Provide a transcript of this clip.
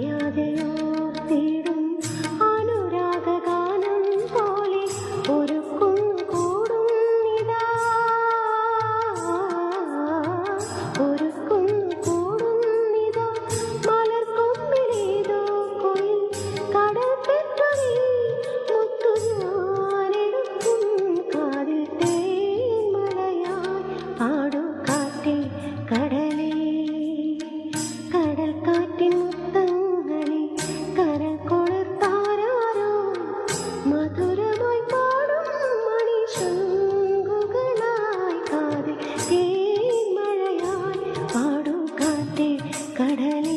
അറിയാതെയോർത്തിടും അനുരാഗഗാനം പോലെ ഒരുക്കും കൂടും നിതാ ഒരുക്കും കൂടും നിതാ മലർക്കൊമ്പിലേതോ കൊയിൽ കടൽ പെറ്റൊരീ മുത്തു ഞാനെടുക്കും കാതിൽ തേൻമഴയായി പാടൂ കാറ്റേ കടലേ കടൽ കാറ്റിൻ മുത്തങ്ങളെ കരൾ കൊളുത്താരോ മധുരമായി പാടും മണിശങ്കുകളായി കാതിൽ തേൻമഴയായി പാടൂ കാറ്റേ കടലേ.